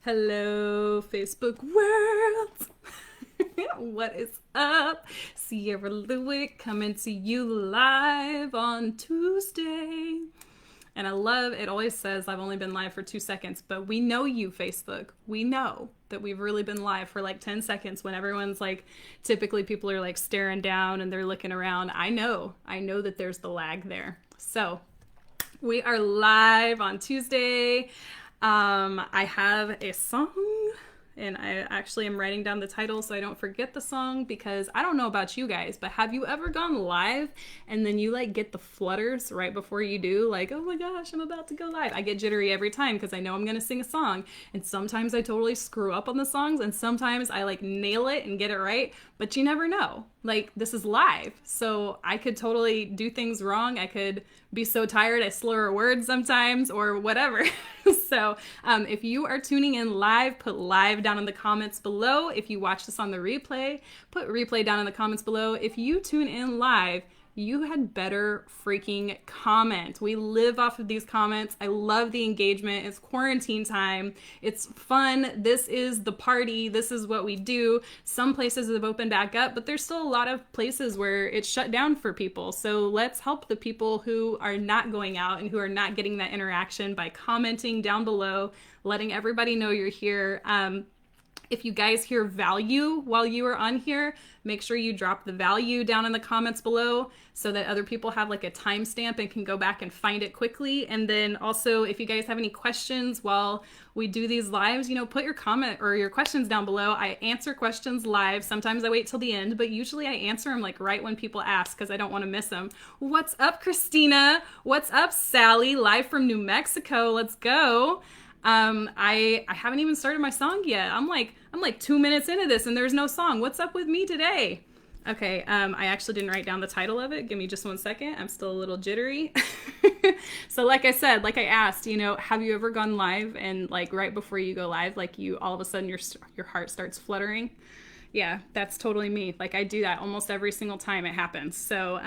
Hello, Facebook world. What is up? Cierra Lueck coming to you live on Tuesday. And I love it, always says I've only been live for 2 seconds, but we know you, Facebook. We know that we've really been live for like 10 seconds when everyone's like, typically people are like staring down and they're looking around. I know that there's the lag there. So we are live on Tuesday. I have a song, and I actually am writing down the title so I don't forget the song, because I don't know about you guys, but have you ever gone live and then you like get the flutters right before you do? Like, oh my gosh, I'm about to go live. I get jittery every time because I know I'm going to sing a song, and sometimes I totally screw up on the songs, and sometimes I like nail it and get it right, but you never know. Like, this is live, so I could totally do things wrong. I could be so tired I slur a word sometimes or whatever. So if you are tuning in live, put live down in the comments below. If you watch this on the replay, put replay down in the comments below. If you tune in live, you had better freaking comment. We live off of these comments. I love the engagement. It's quarantine time. It's fun. This is the party. This is what we do. Some places have opened back up, but there's still a lot of places where it's shut down for people. So let's help the people who are not going out and who are not getting that interaction by commenting down below, letting everybody know you're here. If you guys hear value while you are on here, make sure you drop the value down in the comments below so that other people have like a timestamp and can go back and find it quickly. And then also, if you guys have any questions while we do these lives, put your comment or your questions down below. I answer questions live. Sometimes I wait till the end, but usually I answer them like right when people ask because I don't want to miss them. What's up, Christina? What's up, Sally? Live from New Mexico. Let's go. I haven't even started my song yet. I'm like 2 minutes into this and there's no song. What's up with me today? Okay, I actually didn't write down the title of it. Give me just 1 second. I'm still a little jittery. So like I said, like I asked, have you ever gone live and like right before you go live, like you all of a sudden your heart starts fluttering? Yeah, that's totally me. Like I do that almost every single time it happens. So,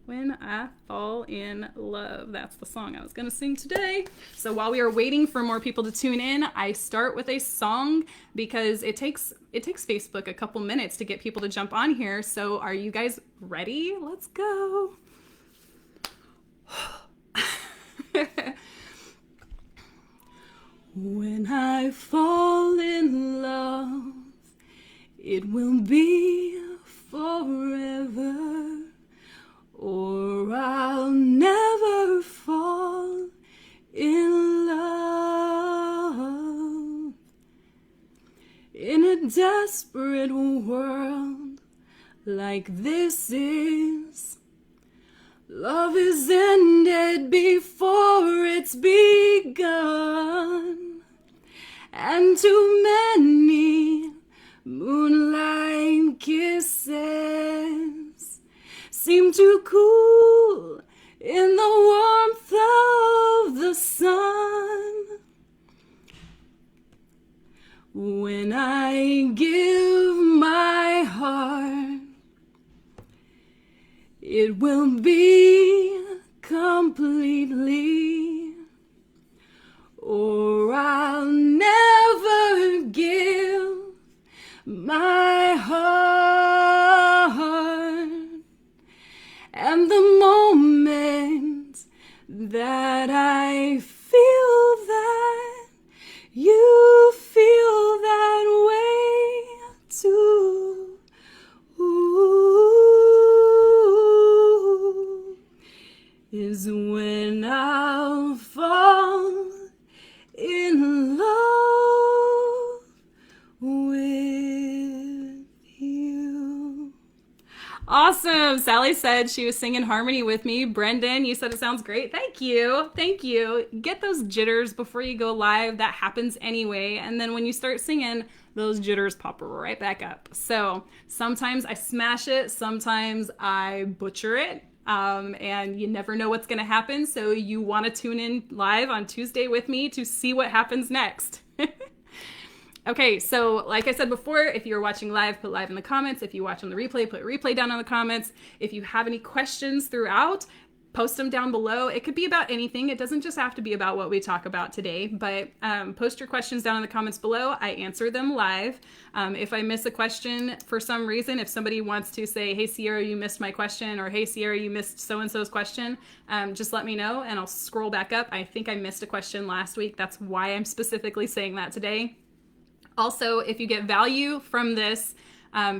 When I Fall in Love. That's the song I was going to sing today. So while we are waiting for more people to tune in, I start with a song because it takes Facebook a couple minutes to get people to jump on here. So are you guys ready? Let's go. When I fall in love, it will be forever. Or I'll never fall in love. In a desperate world like this is, love is ended before it's begun. And too many moonlight kisses seem to cool in the warmth of the sun. When I give my heart, it will be completely, or I'll never give my heart. And the moment that I feel that you feel that way too, ooh, is when I'll fall in love with you. Awesome. Sally said she was singing harmony with me. Brendan, you said it sounds great. Thank you. Thank you. Get those jitters before you go live. That happens anyway. And then when you start singing, those jitters pop right back up. So sometimes I smash it. Sometimes I butcher it. And you never know what's going to happen. So you want to tune in live on Tuesday with me to see what happens next. Okay, so like I said before, if you're watching live, put live in the comments. If you watch on the replay, put replay down in the comments. If you have any questions throughout, post them down below. It could be about anything. It doesn't just have to be about what we talk about today, but post your questions down in the comments below. I answer them live. If I miss a question for some reason, if somebody wants to say, hey, Cierra, you missed my question, or hey, Cierra, you missed so-and-so's question, just let me know and I'll scroll back up. I think I missed a question last week. That's why I'm specifically saying that today. Also, if you get value from this,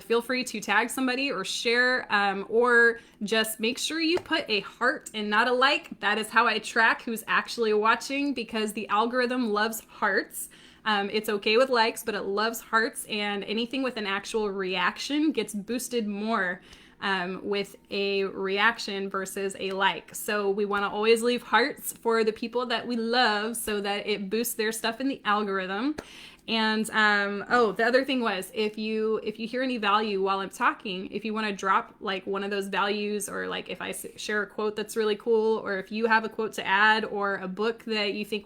feel free to tag somebody or share, or just make sure you put a heart and not a like. That is how I track who's actually watching, because the algorithm loves hearts. It's okay with likes, but it loves hearts, and anything with an actual reaction gets boosted more with a reaction versus a like. So we want to always leave hearts for the people that we love so that it boosts their stuff in the algorithm. And the other thing was, if you hear any value while I'm talking, if you want to drop like one of those values, or like if I share a quote that's really cool, or if you have a quote to add or a book that you think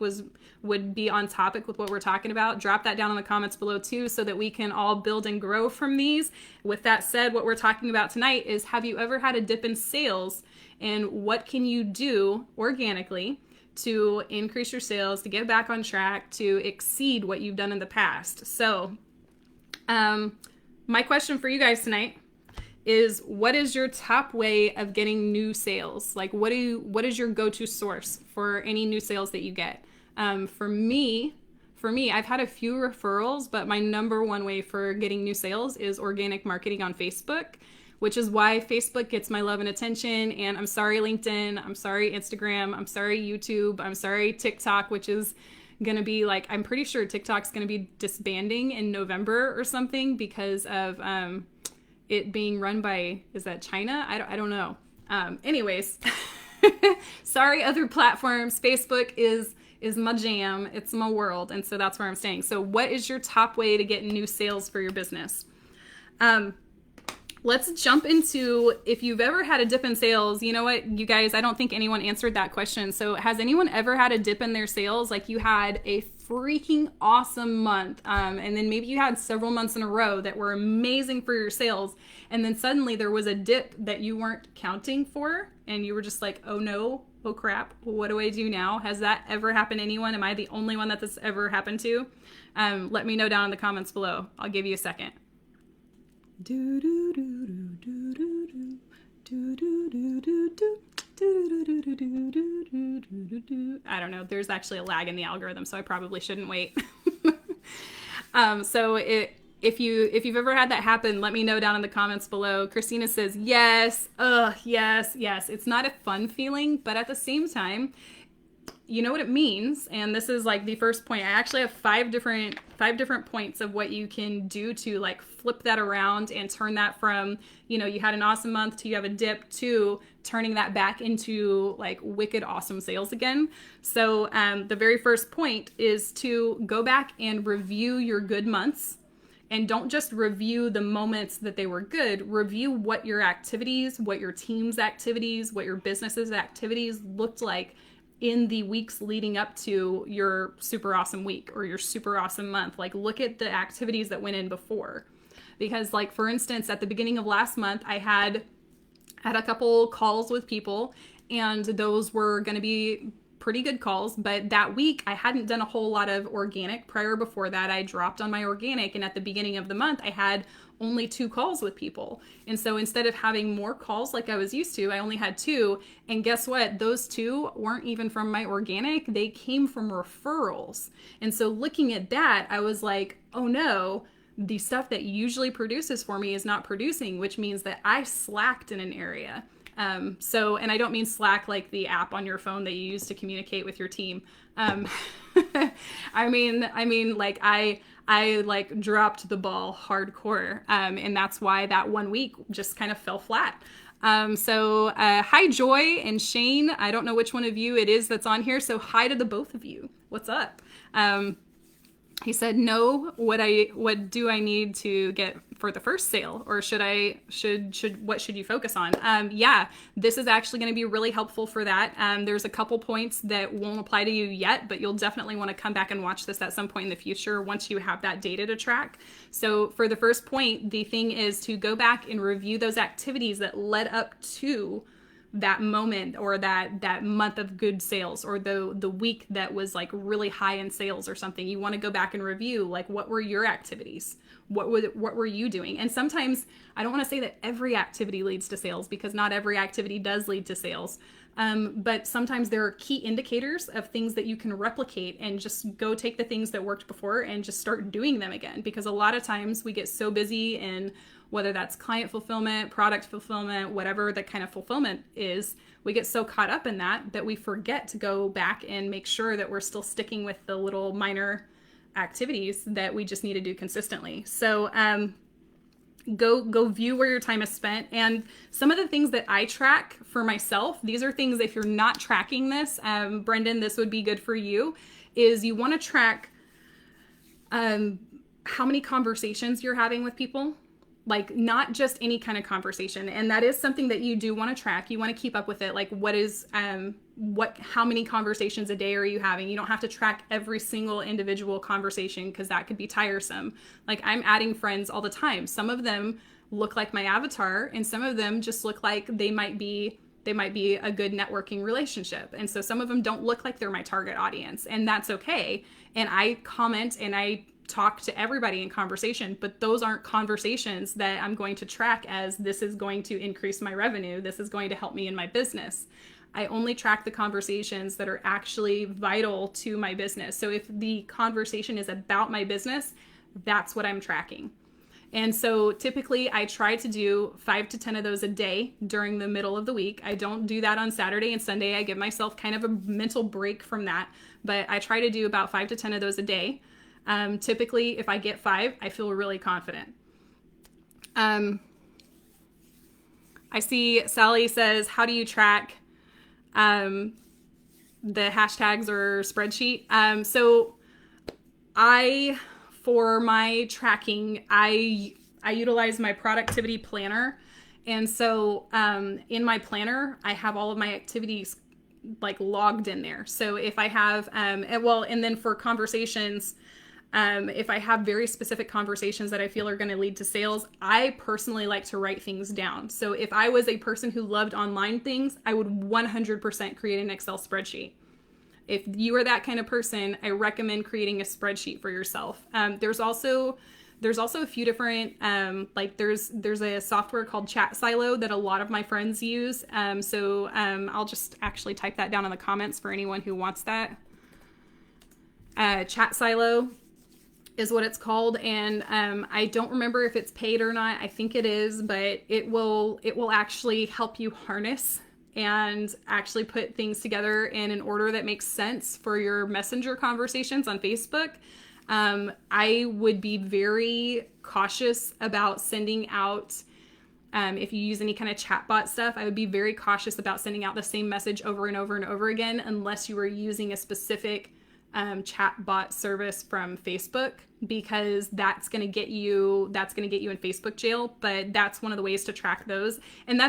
would be on topic with what we're talking about, drop that down in the comments below too, so that we can all build and grow from these. With that said, what we're talking about tonight is, have you ever had a dip in sales, and what can you do organically to increase your sales, to get back on track, to exceed what you've done in the past? So my question for you guys tonight is, what is your top way of getting new sales? Like, what is your go-to source for any new sales that you get? For me, I've had a few referrals, but my number one way for getting new sales is organic marketing on Facebook, which is why Facebook gets my love and attention. And I'm sorry, LinkedIn. I'm sorry, Instagram. I'm sorry, YouTube. I'm sorry, TikTok, which is going to be like, I'm pretty sure TikTok's going to be disbanding in November or something because of it being run by, is that China? I don't know. Anyways, sorry, other platforms. Facebook is my jam. It's my world. And so that's where I'm staying. So what is your top way to get new sales for your business? Let's jump into, if you've ever had a dip in sales. You know what, you guys, I don't think anyone answered that question. So has anyone ever had a dip in their sales? Like, you had a freaking awesome month, and then maybe you had several months in a row that were amazing for your sales, and then suddenly there was a dip that you weren't counting for, and you were just like, oh no, oh crap, what do I do now? Has that ever happened to anyone? Am I the only one that this ever happened to? Let me know down in the comments below. I'll give you a second. I don't know. There's actually a lag in the algorithm, so I probably shouldn't wait. So if you've ever had that happen, let me know down in the comments below. Christina says yes. Yes. It's not a fun feeling, but at the same time, you know what it means. And this is like the first point. I actually have five different points of what you can do to like flip that around and turn that from, you had an awesome month to you have a dip, to turning that back into like wicked awesome sales again. So the very first point is to go back and review your good months. And don't just review the moments that they were good. Review what your activities, what your team's activities, what your business's activities looked like in the weeks leading up to your super awesome week or your super awesome month. Like, look at the activities that went in before. Because, like, for instance, at the beginning of last month, I had a couple calls with people, and those were going to be pretty good calls. But that week I hadn't done a whole lot of organic. Prior before that, I dropped on my organic, and at the beginning of the month I had only 2 calls with people. And so instead of having more calls like I was used to, I only had 2. And guess what? Those 2 weren't even from my organic. They came from referrals. And so looking at that, I was like, oh no, the stuff that usually produces for me is not producing, which means that I slacked in an area. And I don't mean Slack like the app on your phone that you use to communicate with your team. I mean like I like dropped the ball hardcore. And that's why that one week just kind of fell flat. Hi Joy and Shane. I don't know which one of you it is that's on here. So hi to the both of you. What's up? He said, no, what do I need to get for the first sale? Or what should you focus on? Yeah, this is actually going to be really helpful for that. There's a couple points that won't apply to you yet, but you'll definitely want to come back and watch this at some point in the future once you have that data to track. So for the first point, the thing is to go back and review those activities that led up to that moment or that month of good sales, or the week that was like really high in sales or something. You want to go back and review, like, what were your activities? What were you doing? And sometimes, I don't want to say that every activity leads to sales, because not every activity does lead to sales. But sometimes there are key indicators of things that you can replicate, and just go take the things that worked before and just start doing them again. Because a lot of times we get so busy in, whether that's client fulfillment, product fulfillment, whatever the kind of fulfillment is, we get so caught up in that we forget to go back and make sure that we're still sticking with the little minor activities that we just need to do consistently. So go view where your time is spent. And some of the things that I track for myself, these are things, if you're not tracking this, Brendan, this would be good for you, is you want to track how many conversations you're having with people. Like, not just any kind of conversation. And that is something that you do want to track. You want to keep up with it. Like, how many conversations a day are you having? You don't have to track every single individual conversation, because that could be tiresome. Like, I'm adding friends all the time. Some of them look like my avatar, and some of them just look like they might be a good networking relationship. And so some of them don't look like they're my target audience, and that's okay. And I comment and I talk to everybody in conversation, but those aren't conversations that I'm going to track as, this is going to increase my revenue, this is going to help me in my business. I only track the conversations that are actually vital to my business. So if the conversation is about my business, that's what I'm tracking. And so typically I try to do 5 to 10 of those a day during the middle of the week. I don't do that on Saturday and Sunday. I give myself kind of a mental break from that, but I try to do about 5 to 10 of those a day. Typically, if I get 5, I feel really confident. I see Sally says, how do you track the hashtags or spreadsheet? So for my tracking, I utilize my productivity planner. And so in my planner, I have all of my activities like logged in there. So if I have, and then for conversations, if I have very specific conversations that I feel are going to lead to sales, I personally like to write things down. So if I was a person who loved online things, I would 100% create an Excel spreadsheet. If you are that kind of person, I recommend creating a spreadsheet for yourself. There's also a few different, there's a software called Chat Silo that a lot of my friends use. I'll just actually type that down in the comments for anyone who wants that. Chat Silo is what it's called. And I don't remember if it's paid or not. I think it is, but it will actually help you harness and actually put things together in an order that makes sense for your messenger conversations on Facebook. I would be very cautious about sending out, if you use any kind of chatbot stuff, I would be very cautious about sending out the same message over and over and over again, unless you were using a specific chatbot service from Facebook, because that's going to get you in Facebook jail. But that's one of the ways to track those. And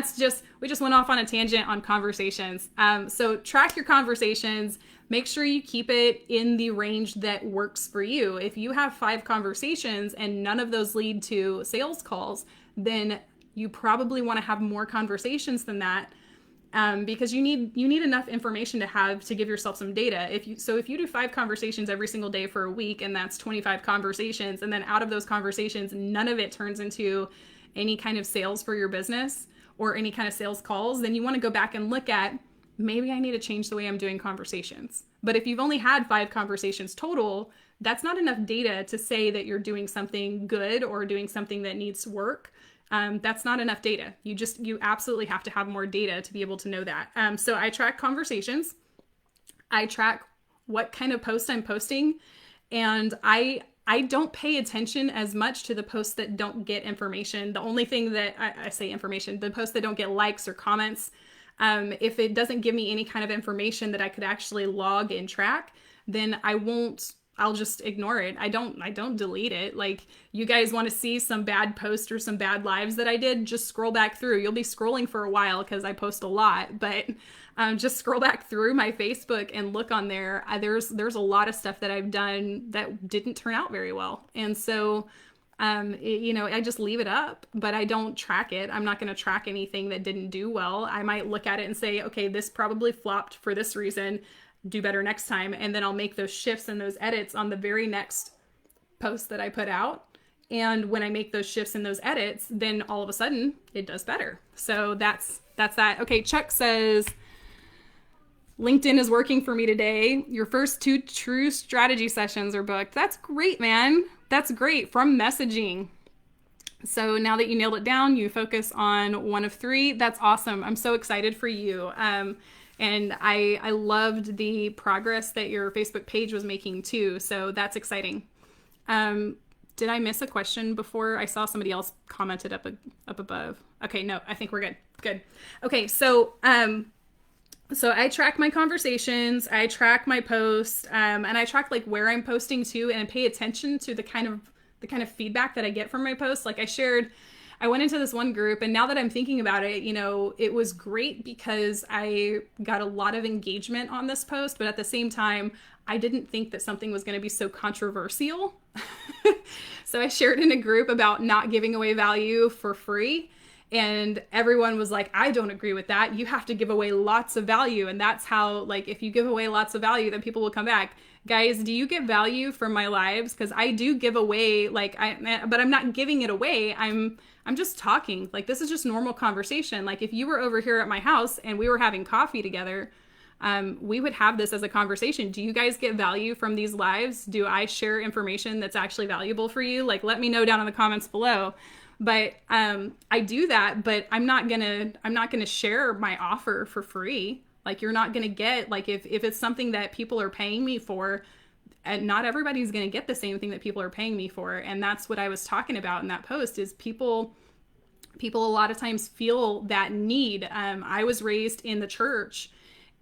we just went off on a tangent on conversations. So track your conversations, make sure you keep it in the range that works for you. If you have 5 conversations and none of those lead to sales calls, then you probably want to have more conversations than that. Because you need enough information to give yourself some data. If you do 5 conversations every single day for a week, and that's 25 conversations, and then out of those conversations, none of it turns into any kind of sales for your business or any kind of sales calls, then you want to go back and look at, maybe I need to change the way I'm doing conversations. But if you've only had 5 conversations total, that's not enough data to say that you're doing something good or doing something that needs work. That's not enough data. You absolutely have to have more data to be able to know that. So I track conversations. I track what kind of post I'm posting. And I don't pay attention as much to the posts that don't get information. The only thing that I say information, the posts that don't get likes or comments, if it doesn't give me any kind of information that I could actually log and track, then I'll just ignore it. I don't delete it. Like, you guys want to see some bad posts or some bad lives that I did, just scroll back through. You'll be scrolling for a while because I post a lot, but just scroll back through my Facebook and look on there. There's a lot of stuff that I've done that didn't turn out very well. And so I just leave it up, but I don't track it. I'm not going to track anything that didn't do well. I might look at it and say, okay, this probably flopped for this reason, do better next time. And then I'll make those shifts and those edits on the very next post that I put out. And when I make those shifts and those edits, then all of a sudden it does better. So that's that. Okay, Chuck says, LinkedIn is working for me today. Your first 2 true strategy sessions are booked. That's great, man. That's great. From messaging. So now that you nailed it down, you focus on 1 of 3. That's awesome. I'm so excited for you. And I loved the progress that your Facebook page was making too. So that's exciting. Did I miss a question before? I saw somebody else commented up above. Okay, no, I think we're good. Good. Okay, so I track my conversations, I track my posts, and I track like where I'm posting to, and pay attention to the kind of feedback that I get from my posts. Like I went into this one group, and now that I'm thinking about it, it was great because I got a lot of engagement on this post, but at the same time, I didn't think that something was going to be so controversial. So I shared in a group about not giving away value for free. And everyone was like, I don't agree with that. You have to give away lots of value. And that's how, like, if you give away lots of value, then people will come back. Guys, do you get value from my lives? Because I do give away, but I'm not giving it away. I'm just talking. Like, this is just normal conversation. Like, if you were over here at my house and we were having coffee together, we would have this as a conversation. Do you guys get value from these lives? Do I share information that's actually valuable for you? Like, let me know down in the comments below. But I do that, but I'm not gonna share my offer for free. Like, you're not gonna get, like, if it's something that people are paying me for, and not everybody's gonna get the same thing that people are paying me for. And that's what I was talking about in that post, is people a lot of times feel that need. I was raised in the church,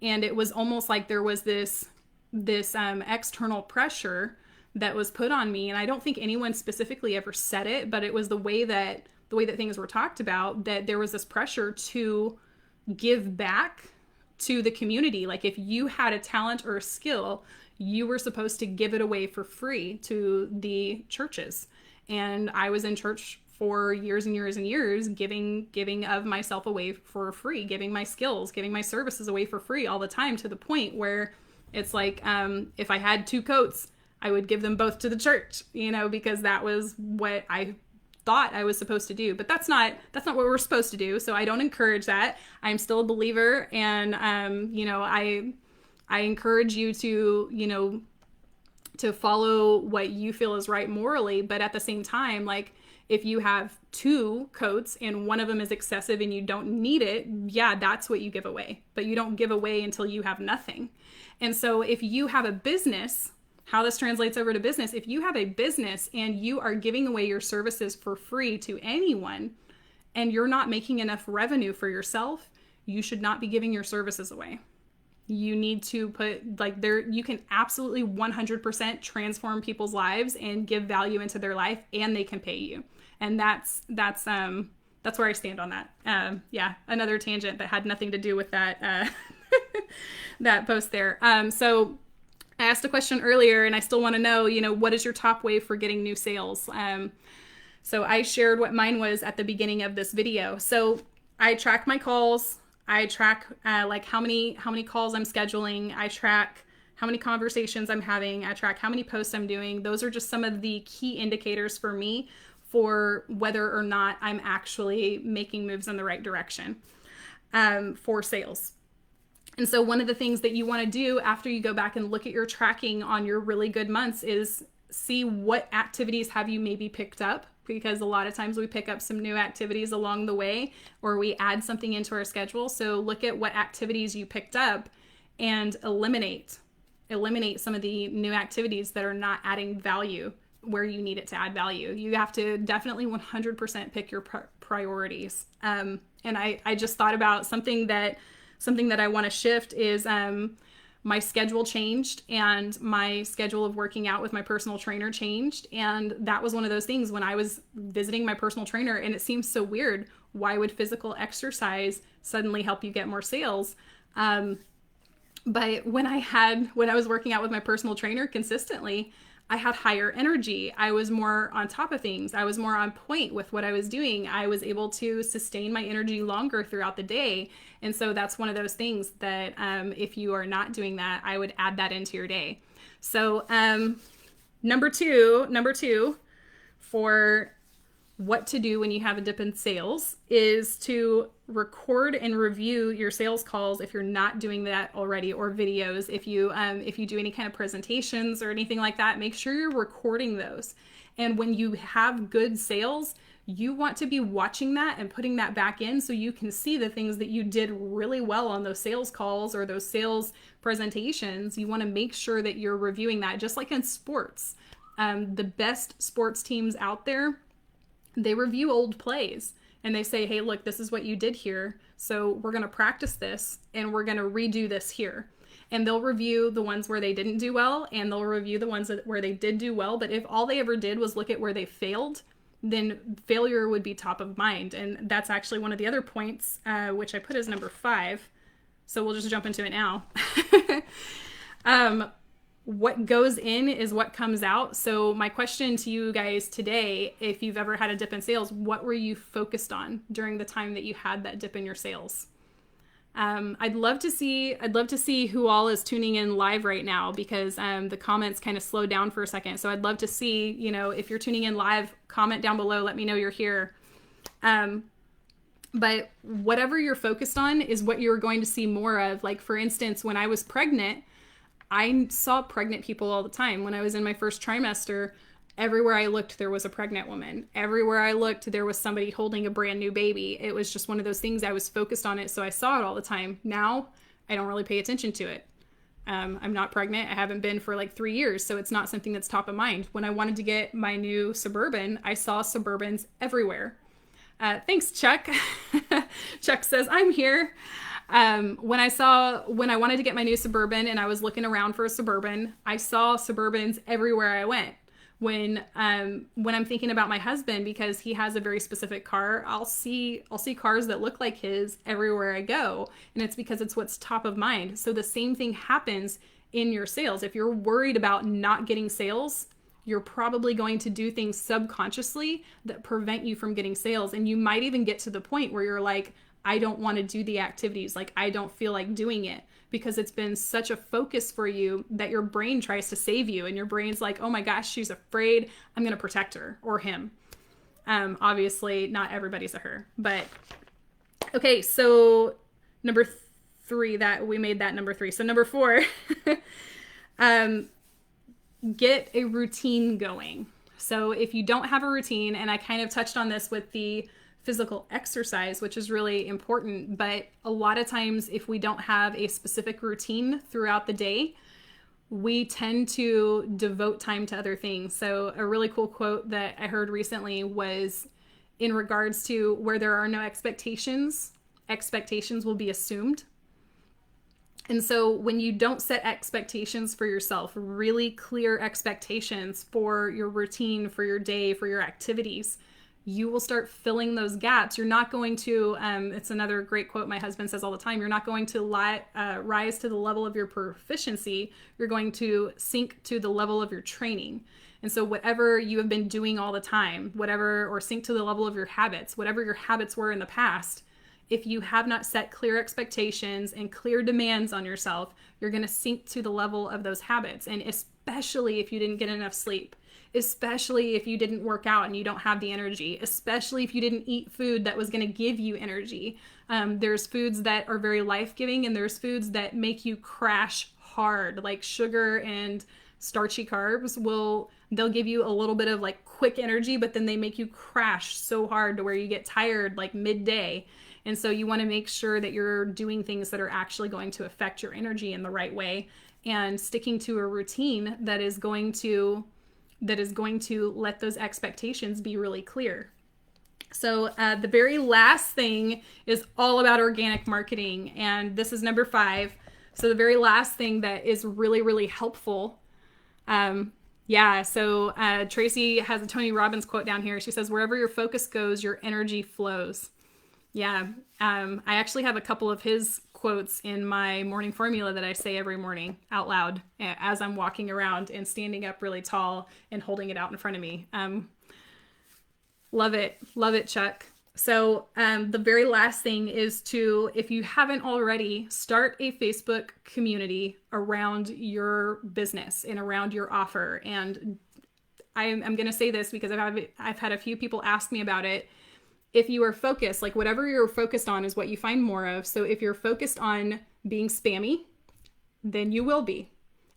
and it was almost like there was this external pressure that was put on me. And I don't think anyone specifically ever said it, but it was the way that things were talked about, that there was this pressure to give back to the community. Like, if you had a talent or a skill, you were supposed to give it away for free to the churches. And I was in church for years and years and years, giving of myself away for free, giving my skills, giving my services away for free all the time, to the point where it's like, if I had 2 coats, I would give them both to the church, because that was what I thought I was supposed to do. But that's not what we're supposed to do. So I don't encourage that. I'm still a believer. And, I encourage you to, to follow what you feel is right morally. But at the same time, like, if you have 2 coats and one of them is excessive and you don't need it, yeah, that's what you give away. But you don't give away until you have nothing. And so if you have a business, how this translates over to business, if you have a business and you are giving away your services for free to anyone, and you're not making enough revenue for yourself, you should not be giving your services away. You need to put, you can absolutely 100% transform people's lives and give value into their life, and they can pay you. And that's where I stand on that. Yeah, another tangent that had nothing to do with that, that post there. So I asked a question earlier, and I still want to know, what is your top way for getting new sales? So I shared what mine was at the beginning of this video. So I track my calls. I track how many calls I'm scheduling. I track how many conversations I'm having. I track how many posts I'm doing. Those are just some of the key indicators for me for whether or not I'm actually making moves in the right direction for sales. And so one of the things that you want to do after you go back and look at your tracking on your really good months is see what activities have you maybe picked up, because a lot of times we pick up some new activities along the way, or we add something into our schedule. So look at what activities you picked up and eliminate some of the new activities that are not adding value where you need it to add value. You have to definitely 100% pick your priorities. And I just thought about something that I want to shift is my schedule changed, and my schedule of working out with my personal trainer changed. And that was one of those things when I was visiting my personal trainer, and it seems so weird. Why would physical exercise suddenly help you get more sales? But when I was working out with my personal trainer consistently, I had higher energy. I was more on top of things. I was more on point with what I was doing. I was able to sustain my energy longer throughout the day. And so that's one of those things that if you are not doing that, I would add that into your day. So number two for what to do when you have a dip in sales is to record and review your sales calls if you're not doing that already, or videos. If you do any kind of presentations or anything like that, make sure you're recording those. And when you have good sales, you want to be watching that and putting that back in so you can see the things that you did really well on those sales calls or those sales presentations. You want to make sure that you're reviewing that, just like in sports. The best sports teams out there, they review old plays and they say, hey, look, this is what you did here. So we're going to practice this and we're going to redo this here. And they'll review the ones where they didn't do well, and they'll review the ones where they did do well. But if all they ever did was look at where they failed, then failure would be top of mind. And that's actually one of the other points, which I put as number 5. So we'll just jump into it now. What goes in is what comes out. So my question to you guys today, if you've ever had a dip in sales, what were you focused on during the time that you had that dip in your sales? I'd love to see who all is tuning in live right now, because the comments kind of slowed down for a second. So I'd love to see, if you're tuning in live, comment down below, let me know you're here. But whatever you're focused on is what you're going to see more of. Like, for instance, when I was pregnant, I saw pregnant people all the time. When I was in my first trimester, everywhere I looked, there was a pregnant woman. Everywhere I looked, there was somebody holding a brand new baby. It was just one of those things. I was focused on it, so I saw it all the time. Now, I don't really pay attention to it. I'm not pregnant. I haven't been for like 3 years, so it's not something that's top of mind. When I wanted to get my new Suburban, I saw Suburbans everywhere. Thanks, Chuck. Chuck says, I'm here. When I wanted to get my new Suburban and I was looking around for a Suburban, I saw Suburbans everywhere I went. When I'm thinking about my husband, because he has a very specific car, I'll see cars that look like his everywhere I go. And it's because it's what's top of mind. So the same thing happens in your sales. If you're worried about not getting sales, you're probably going to do things subconsciously that prevent you from getting sales. And you might even get to the point where you're like, I don't want to do the activities. Like, I don't feel like doing it, because it's been such a focus for you that your brain tries to save you. And your brain's like, oh my gosh, she's afraid. I'm going to protect her or him. Obviously not everybody's a her, but okay. So number 3, that we made that number 3. So number 4, get a routine going. So if you don't have a routine, and I kind of touched on this with the physical exercise, which is really important, but a lot of times if we don't have a specific routine throughout the day, we tend to devote time to other things. So a really cool quote that I heard recently was in regards to where there are no expectations, expectations will be assumed. And so when you don't set expectations for yourself, really clear expectations for your routine, for your day, for your activities, you will start filling those gaps. You're not going to, it's another great quote my husband says all the time, you're not going to rise to the level of your proficiency, you're going to sink to the level of your training. And so whatever you have been doing all the time, or sink to the level of your habits, whatever your habits were in the past, if you have not set clear expectations and clear demands on yourself, you're going to sink to the level of those habits. And especially if you didn't get enough sleep, especially if you didn't work out and you don't have the energy, especially if you didn't eat food that was going to give you energy. There's foods that are very life-giving, and there's foods that make you crash hard, like sugar and starchy carbs they'll give you a little bit of like quick energy, but then they make you crash so hard to where you get tired like midday. And so you want to make sure that you're doing things that are actually going to affect your energy in the right way, and sticking to a routine that is going to let those expectations be really clear. So the very last thing is all about organic marketing. And this is number 5. So the very last thing that is really, really helpful. So Tracy has a Tony Robbins quote down here. She says, wherever your focus goes, your energy flows. Yeah. I actually have a couple of his quotes in my morning formula that I say every morning out loud as I'm walking around and standing up really tall and holding it out in front of me. Love it. Love it, Chuck. So the very last thing is to, if you haven't already, start a Facebook community around your business and around your offer. And I'm going to say this because I've had a few people ask me about it. If you are focused, like whatever you're focused on is what you find more of. So if you're focused on being spammy, then you will be.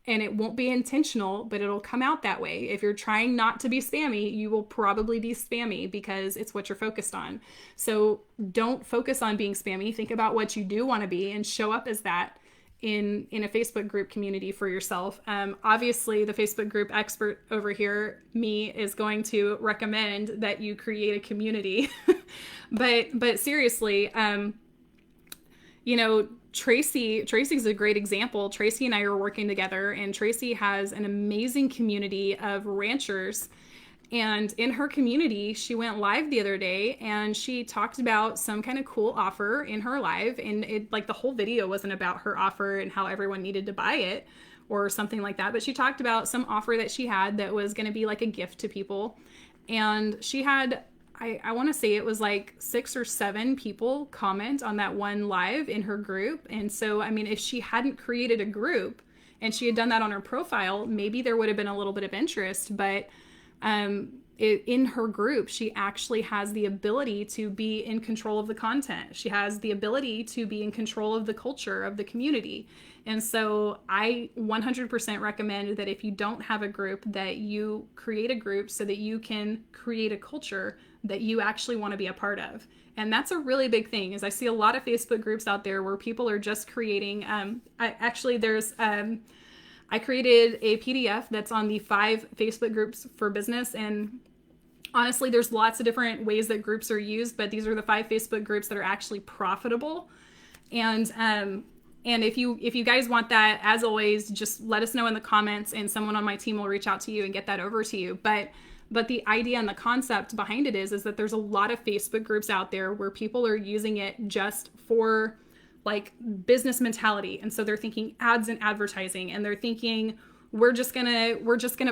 And it won't be intentional, but it'll come out that way. If you're trying not to be spammy, you will probably be spammy because it's what you're focused on. So don't focus on being spammy. Think about what you do want to be and show up as that in a Facebook group community for yourself. Obviously, the Facebook group expert over here, me, is going to recommend that you create a community. but seriously, you know, Tracy's a great example. Tracy and I are working together, and Tracy has an amazing community of ranchers. And in her community, she went live the other day and she talked about some kind of cool offer in her live. And it, like, the whole video wasn't about her offer and how everyone needed to buy it or something like that. But she talked about some offer that she had that was going to be like a gift to people. And she had, I want to say it was like 6 or 7 people comment on that one live in her group. And so, I mean, if she hadn't created a group and she had done that on her profile, maybe there would have been a little bit of interest. But in her group, she actually has the ability to be in control of the content. She has the ability to be in control of the culture of the community. And so I 100% recommend that if you don't have a group, that you create a group so that you can create a culture that you actually want to be a part of. And that's a really big thing, is I see a lot of Facebook groups out there where people are just creating, I created a PDF that's on the 5 Facebook groups for business. And honestly, there's lots of different ways that groups are used, but these are the 5 Facebook groups that are actually profitable. And if you guys want that, as always, just let us know in the comments and someone on my team will reach out to you and get that over to you. But the idea and the concept behind it is that there's a lot of Facebook groups out there where people are using it just for like business mentality. And so they're thinking ads and advertising, and they're thinking we're just gonna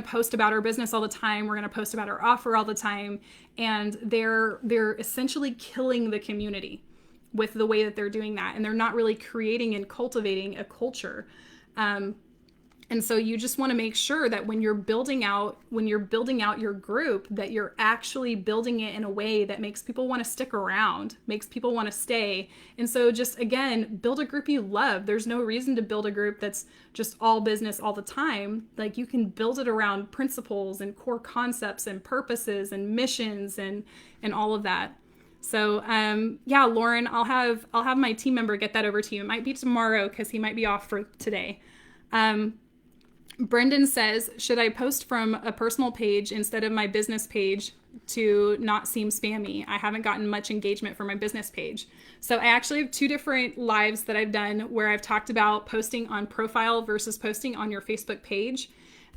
post about our business all the time. We're gonna post about our offer all the time. And they're essentially killing the community with the way that they're doing that. And they're not really creating and cultivating a culture. And so you just want to make sure that when you're building out your group, that you're actually building it in a way that makes people want to stick around, makes people want to stay. And so just, again, build a group you love. There's no reason to build a group that's just all business all the time. Like, you can build it around principles and core concepts and purposes and missions and all of that. So, yeah, Lauren, I'll have my team member get that over to you. It might be tomorrow because he might be off for today. Brendan says, should I post from a personal page instead of my business page to not seem spammy? I haven't gotten much engagement for my business page. So I actually have 2 different lives that I've done where I've talked about posting on profile versus posting on your Facebook page.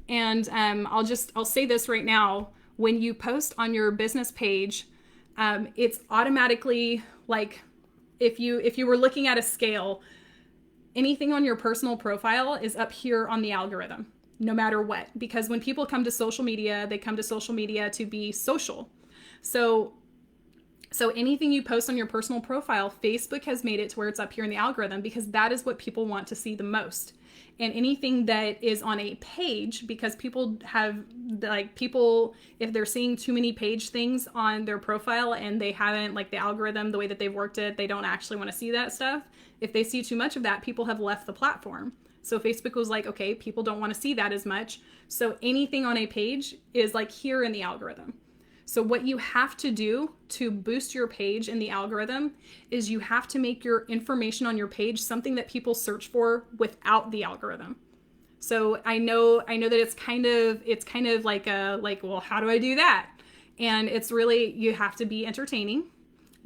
And I'll say this right now. When you post on your business page, it's automatically, like, if you were looking at a scale, anything on your personal profile is up here on the algorithm, no matter what. Because when people come to social media, they come to social media to be social. So anything you post on your personal profile, Facebook has made it to where it's up here in the algorithm, because that is what people want to see the most. And anything that is on a page, because people have, like, if they're seeing too many page things on their profile and they haven't, like, the algorithm, the way that they've worked it, they don't actually want to see that stuff. If they see too much of that, people have left the platform. So Facebook was like, okay, people don't want to see that as much. So anything on a page is, like, here in the algorithm. So what you have to do to boost your page in the algorithm is you have to make your information on your page something that people search for without the algorithm. So I know that it's kind of like, well, how do I do that? And it's really, you have to be entertaining.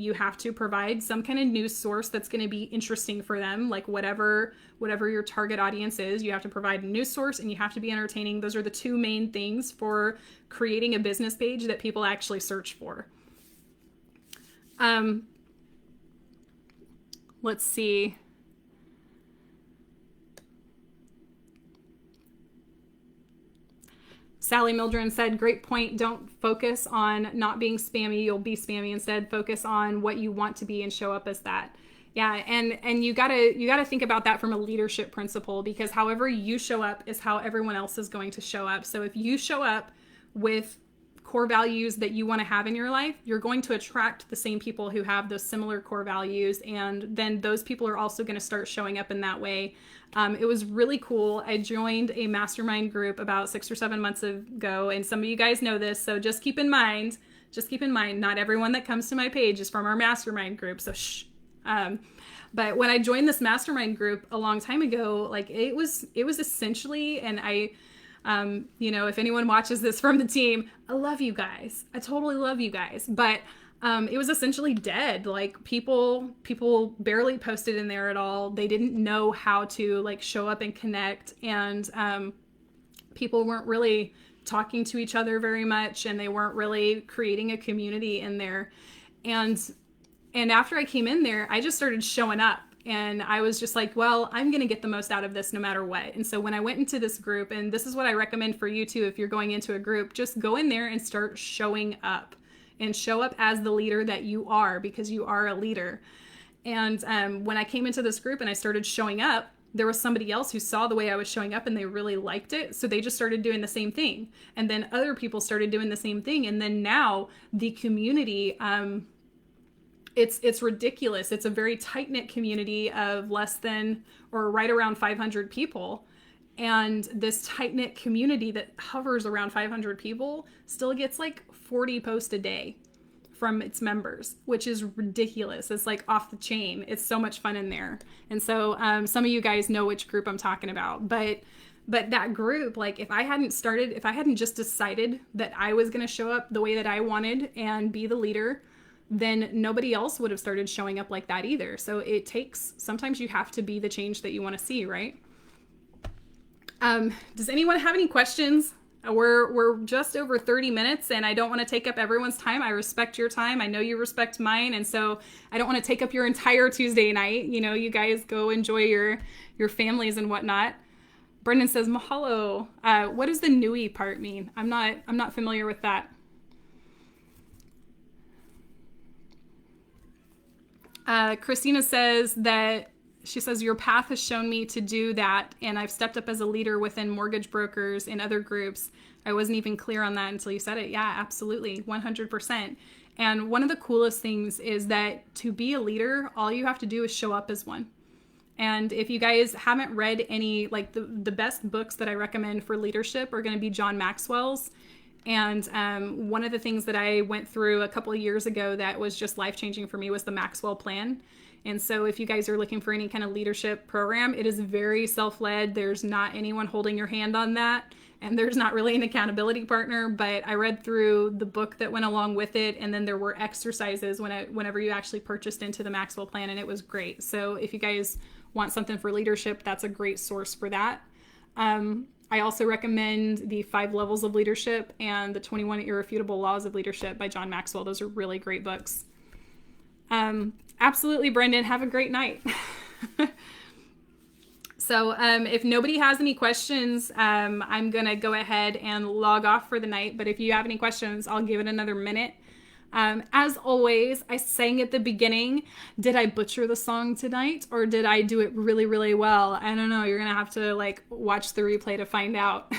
You have to provide some kind of news source that's going to be interesting for them, like whatever your target audience is. You have to provide a news source and you have to be entertaining. Those are the 2 main things for creating a business page that people actually search for. Let's see. Sally Mildren said, great point. Don't focus on not being spammy. You'll be spammy. Instead, focus on what you want to be and show up as that. Yeah, and you gotta think about that from a leadership principle, because however you show up is how everyone else is going to show up. So if you show up with core values that you want to have in your life, you're going to attract the same people who have those similar core values, and then those people are also going to start showing up in that way. It was really cool. I joined a mastermind group about 6 or 7 months ago, and some of you guys know this, so just keep in mind, not everyone that comes to my page is from our mastermind group, so shh. But when I joined this mastermind group a long time ago, like it was essentially, and I, if anyone watches this from the team, I love you guys. I totally love you guys. But it was essentially dead. Like people barely posted in there at all. They didn't know how to like show up and connect. And people weren't really talking to each other very much, and they weren't really creating a community in there. And after I came in there, I just started showing up, and I was just like, well, I'm going to get the most out of this no matter what. And so when I went into this group, and this is what I recommend for you too, if you're going into a group, just go in there and start showing up, and show up as the leader that you are, because you are a leader. And when I came into this group and I started showing up, there was somebody else who saw the way I was showing up and they really liked it. So they just started doing the same thing. And then other people started doing the same thing. And then now the community, it's ridiculous. It's a very tight-knit community of less than or right around 500 people. And this tight-knit community that hovers around 500 people still gets like 40 posts a day from its members, which is ridiculous. It's like off the chain. It's so much fun in there. And so some of you guys know which group I'm talking about. But that group, like if I hadn't just decided that I was going to show up the way that I wanted and be the leader, then nobody else would have started showing up like that either. So sometimes you have to be the change that you want to see, right? Does anyone have any questions? We're just over 30 minutes, and I don't want to take up everyone's time. I respect your time. I know you respect mine. And so I don't want to take up your entire Tuesday night. You guys go enjoy your families and whatnot. Brendan says, mahalo. What does the nui part mean? I'm not familiar with that. Christina says that she says, your path has shown me to do that, and I've stepped up as a leader within mortgage brokers and other groups. I wasn't even clear on that until you said it. Yeah, absolutely. 100%. And one of the coolest things is that to be a leader, all you have to do is show up as one. And if you guys haven't read any, like the best books that I recommend for leadership are going to be John Maxwell's. And one of the things that I went through a couple of years ago that was just life-changing for me was the Maxwell Plan. And so if you guys are looking for any kind of leadership program, it is very self-led. There's not anyone holding your hand on that. And there's not really an accountability partner. But I read through the book that went along with it. And then there were exercises whenever you actually purchased into the Maxwell Plan. And it was great. So if you guys want something for leadership, that's a great source for that. I also recommend the 5 Levels of Leadership and the 21 Irrefutable Laws of Leadership by John Maxwell. Those are really great books. Absolutely, Brendan. Have a great night. So if nobody has any questions, I'm going to go ahead and log off for the night. But if you have any questions, I'll give it another minute. As always, I sang at the beginning. Did I butcher the song tonight, or did I do it really, really well? I don't know. You're going to have to watch the replay to find out.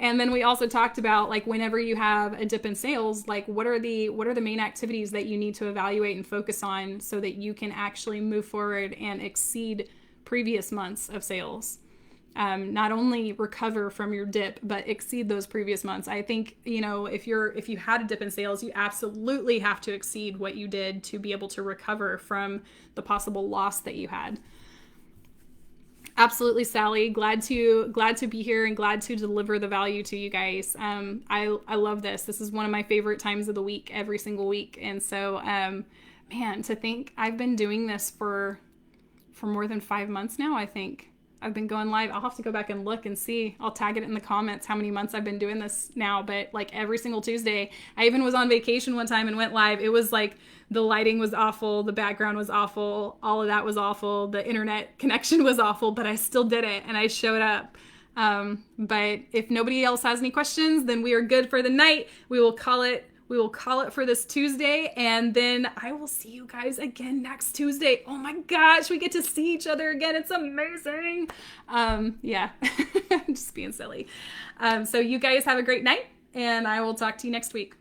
And then we also talked about whenever you have a dip in sales, what are the main activities that you need to evaluate and focus on so that you can actually move forward and exceed previous months of sales. Not only recover from your dip, but exceed those previous months. I think, if you had a dip in sales, you absolutely have to exceed what you did to be able to recover from the possible loss that you had. Absolutely, Sally. Glad to be here and glad to deliver the value to you guys. I love this. This is one of my favorite times of the week, every single week. And so, man, to think I've been doing this for more than 5 months now, I think. I've been going live. I'll have to go back and look and see. I'll tag it in the comments how many months I've been doing this now. But every single Tuesday, I even was on vacation one time and went live. It was the lighting was awful. The background was awful. All of that was awful. The internet connection was awful, but I still did it and I showed up. But if nobody else has any questions, then we are good for the night. We will call it for this Tuesday, and then I will see you guys again next Tuesday. Oh my gosh, we get to see each other again. It's amazing. Yeah, just being silly. So you guys have a great night, and I will talk to you next week.